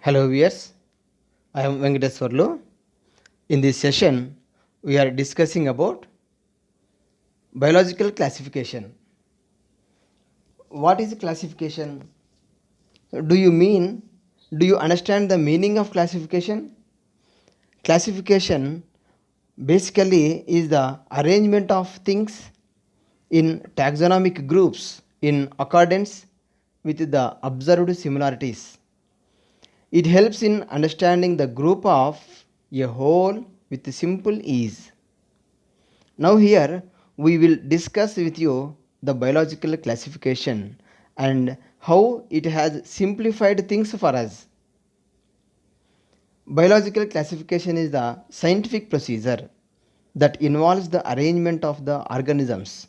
Hello viewers, I am Venkateswarlu. In this session, we are discussing about biological classification. What is classification? Do you mean, do you understand the meaning of classification? Classification basically is the arrangement of things in taxonomic groups in accordance with the observed similarities. It helps in understanding the group of a whole with simple ease. Now, here we will discuss with you the biological classification and how it has simplified things for us. Biological classification is the scientific procedure that involves the arrangement of the organisms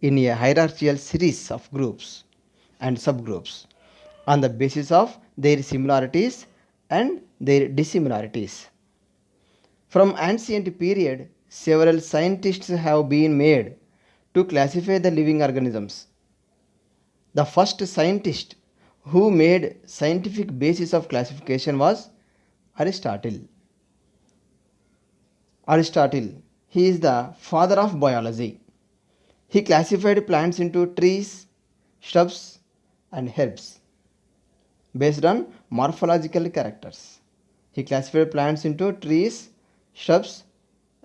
in a hierarchical series of groups and subgroups on the basis of their similarities and their dissimilarities. From ancient period, several scientists have been made to classify the living organisms. The first scientist who made scientific basis of classification was Aristotle. Aristotle, he is the father of biology. He classified plants into trees, shrubs, and herbs based on morphological characters. He classified plants into trees, shrubs,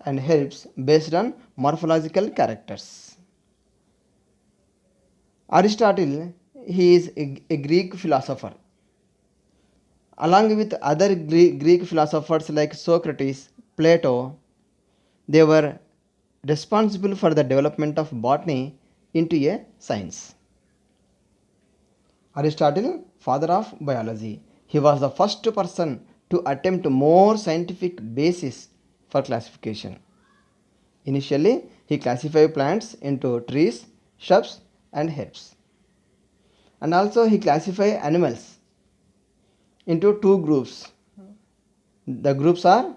and herbs based on morphological characters. Aristotle, he is a Greek philosopher. Along with other Greek philosophers like Socrates, Plato, they were responsible for the development of botany into a science. Aristotle, father of biology, he was the first person to attempt more scientific basis for classification. Initially, he classified plants into trees, shrubs, and herbs. And also, he classified animals into two groups. The groups are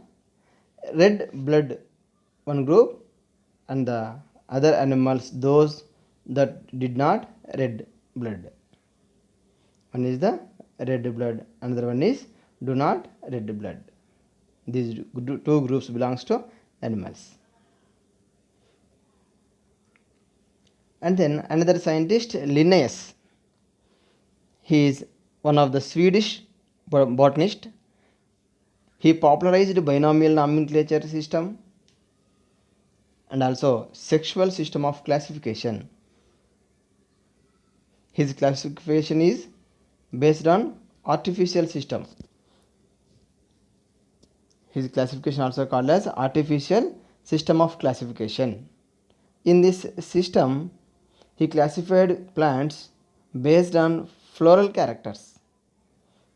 red blood, one group, and the other animals, those that did not red blood. One is the red blood, another one is do not red blood. These two groups belongs to animals. And then another scientist, Linnaeus. He is one of the Swedish botanist. He popularized binomial nomenclature system and also sexual system of classification. His classification is based on artificial system. His classification also called as artificial system of classification. In this system, he classified plants based on floral characters,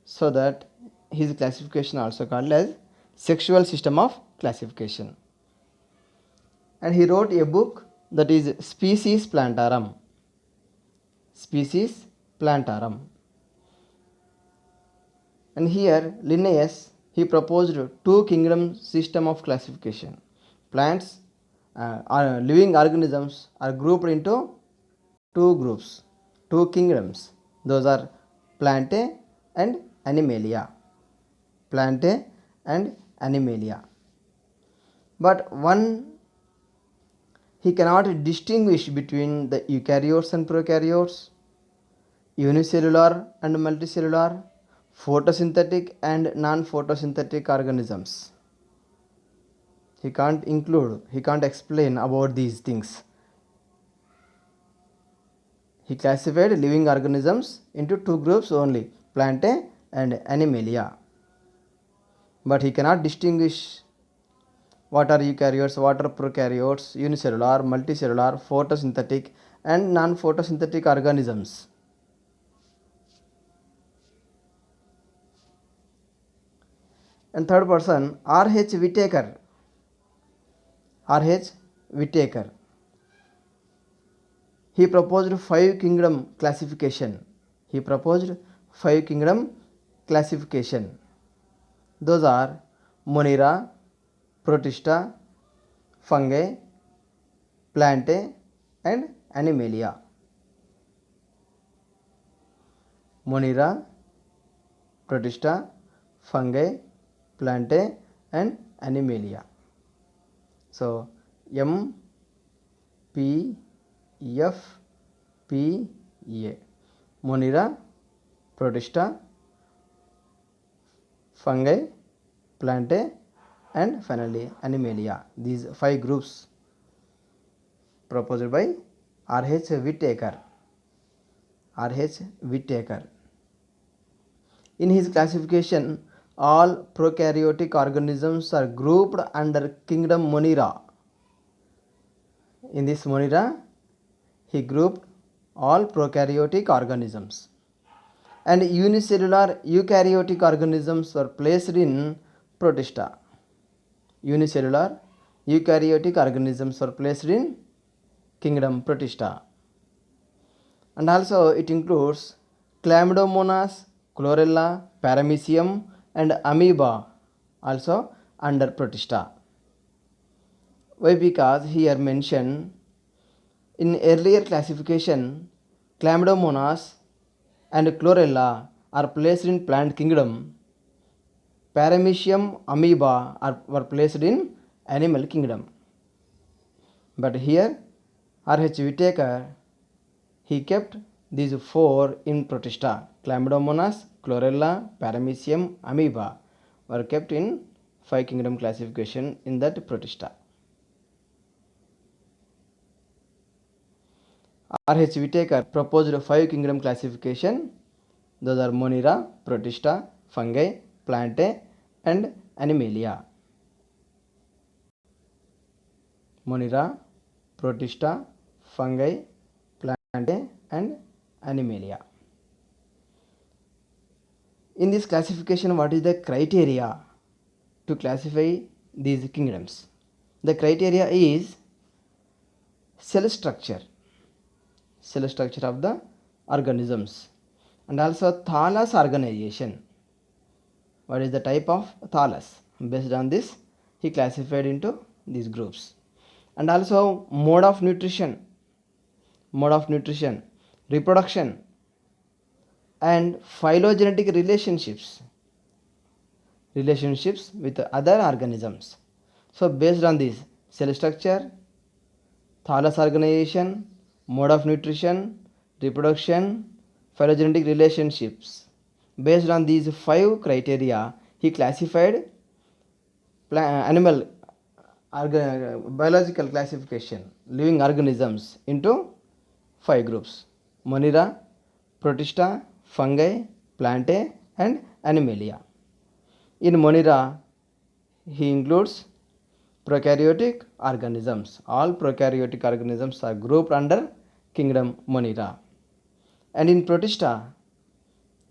so that his classification also called as sexual system of classification. And he wrote a book that is Species Plantarum. Species Plantarum. And here Linnaeus, he proposed two kingdom system of classification. Plants or living organisms are grouped into two groups, two kingdoms. Those are Plantae and Animalia. Plantae and Animalia. But one, he cannot distinguish between the eukaryotes and prokaryotes, unicellular and multicellular, photosynthetic and non-photosynthetic organisms. He can't include, he can't explain about these things. He classified living organisms into two groups only, Plantae and Animalia. But he cannot distinguish what are eukaryotes, what are prokaryotes, unicellular, multicellular, photosynthetic and non-photosynthetic organisms. And third person, R.H. Whitaker. R.H. Whitaker. He proposed five kingdom classification. He proposed five kingdom classification. Those are Monera, Protista, Fungi, Plantae and Animalia. Monera, Protista, fungi, plantae and animalia. So M P F P A, Monera, Protista, fungi, plantae and finally animalia. These 5 groups proposed by R.H. Whittaker. R.H. Whittaker. In his classification, all prokaryotic organisms are grouped under kingdom Monera. In this Monera, he grouped all prokaryotic organisms, and unicellular eukaryotic organisms were placed in Protista. Unicellular eukaryotic organisms were placed in kingdom Protista. And also it includes Chlamydomonas, Chlorella, Paramecium and Amoeba also under Protista. Why? Because here mentioned in earlier classification, Chlamydomonas and Chlorella are placed in plant kingdom. Paramecium, Amoeba were placed in animal kingdom. But here R.H. Whittaker, he kept these 4 in Protista. Chlamydomonas, Chlorella, Paramecium, Amoeba were kept in 5 kingdom classification in that Protista. R.H. Whittaker proposed 5 kingdom classification. Those are Monera, Protista, fungi, plantae and animalia. Monera, Protista, fungi, plantae and animalia. In this classification, what is the criteria to classify these kingdoms? The criteria is cell structure of the organisms, and also thallus organization. What is the type of thallus? Based on this, he classified into these groups. And also mode of nutrition, reproduction and phylogenetic relationships with other organisms. So based on this, cell structure, thallus organization, mode of nutrition, reproduction, phylogenetic relationships, based on these 5 criteria, he classified animal biological classification, living organisms into 5 groups: Monera, Protista, fungi, plantae and animalia. In Monera, he includes prokaryotic organisms. All prokaryotic organisms are grouped under kingdom Monera. And in Protista,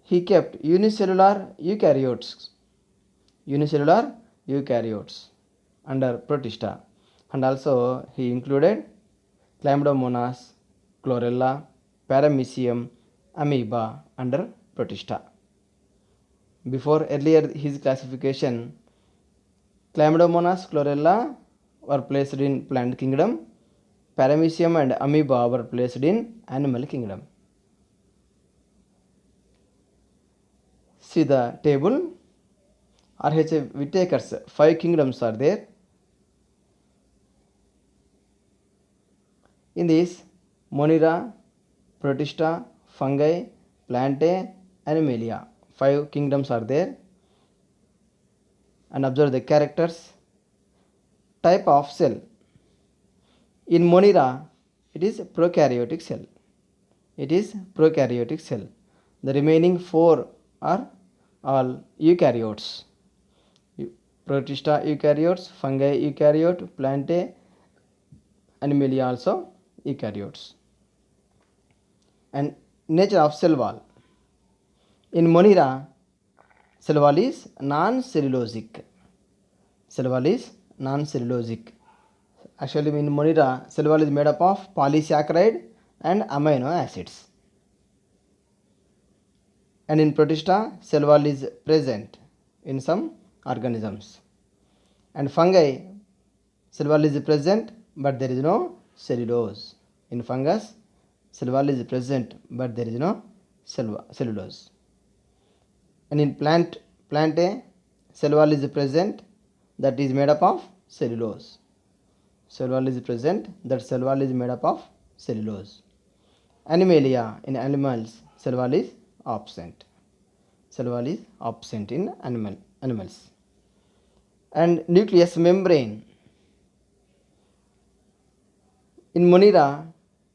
he kept unicellular eukaryotes under Protista, and also he included Chlamydomonas, Chlorella, Paramecium, Amoeba under Protista. Before earlier his classification, Chlamydomonas, Chlorella were placed in plant kingdom, Paramecium and Amoeba were placed in animal kingdom. See the table. R.H. Whittaker's 5 kingdoms are there. In this, Monera, Protista, fungi, plantae, animalia, 5 kingdoms are there. And observe the characters. Type of cell. In Monera, it is prokaryotic cell. The remaining 4 are all eukaryotes. Protista eukaryotes, fungi eukaryote, plantae, animalia also eukaryotes. And nature of cell wall. In Monera, cell wall is non-cellulosic. Actually, in Monera, cell wall is made up of polysaccharide and amino acids. And in Protista, cell wall is present in some organisms. And fungi, cell wall is present but there is no cellulose. In fungus, cell wall is present but there is no cellulose. And in plantae, cell wall is present, that is made up of cellulose. Cell wall is present, that cell wall is made up of cellulose. Animalia, in animals, cell wall is absent. Cell wall is absent in animals. And nucleus membrane. In Monera,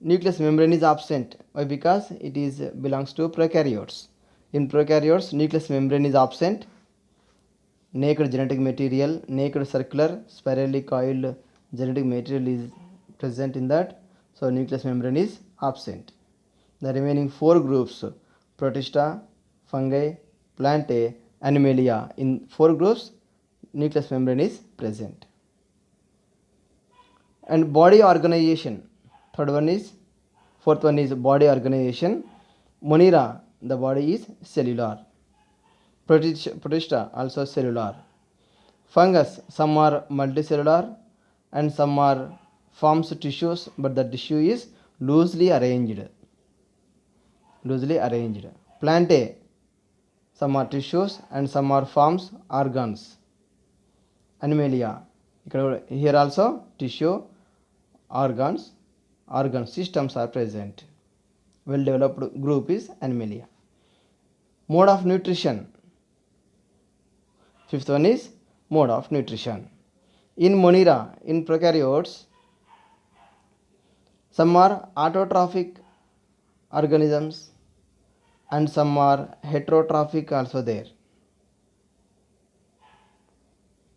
nucleus membrane is absent. Why? Because it is belongs to prokaryotes. In prokaryotes, nucleus membrane is absent. Naked genetic material, naked circular, spirally coiled genetic material is present in that. So nucleus membrane is absent. The remaining four groups, Protista, fungi, plantae, animalia, in four groups, nucleus membrane is present. And body organization, fourth one is body organization. Monera, the body is cellular. Protista also cellular. Fungus, some are multicellular and some are forms tissues, but the tissue is loosely arranged. Plantae, some are tissues and some are forms organs. Animalia, here also tissue, organ systems are present. Well developed group is animalia. Mode of nutrition, fifth one is mode of nutrition. In Monera, in prokaryotes, some are autotrophic organisms and some are heterotrophic also there.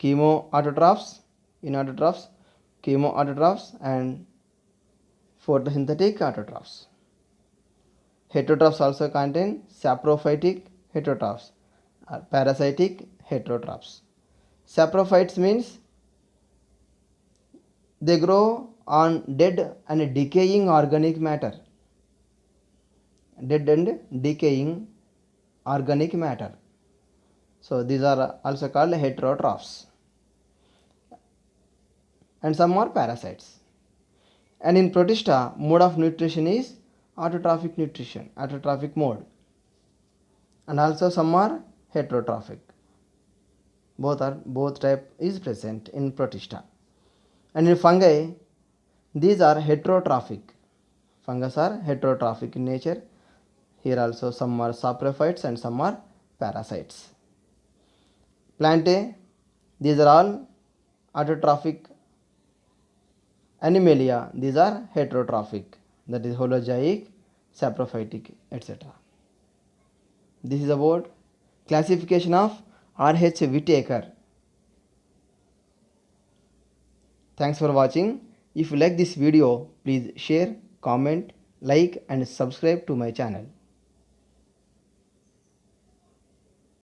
Chemoautotrophs, in autotrophs, chemoautotrophs and photosynthetic autotrophs. Heterotrophs also contain saprophytic heterotrophs or parasitic heterotrophs. Saprophytes means they grow on dead and decaying organic matter. Dead and decaying organic matter. So these are also called heterotrophs. And some are parasites. And in Protista, mode of nutrition is autotrophic nutrition, autotrophic mode. And also some are heterotrophic. Both type is present in Protista. And in fungi, these are heterotrophic. Fungus are heterotrophic in nature. Here also some are saprophytes and some are parasites. Plantae, these are all autotrophic. Animalia, these are heterotrophic, that is holozoic, saprophytic, etc. This is about classification of R.H. Whitaker. Thanks for watching. If you like this video, please share, comment, like and subscribe to my channel.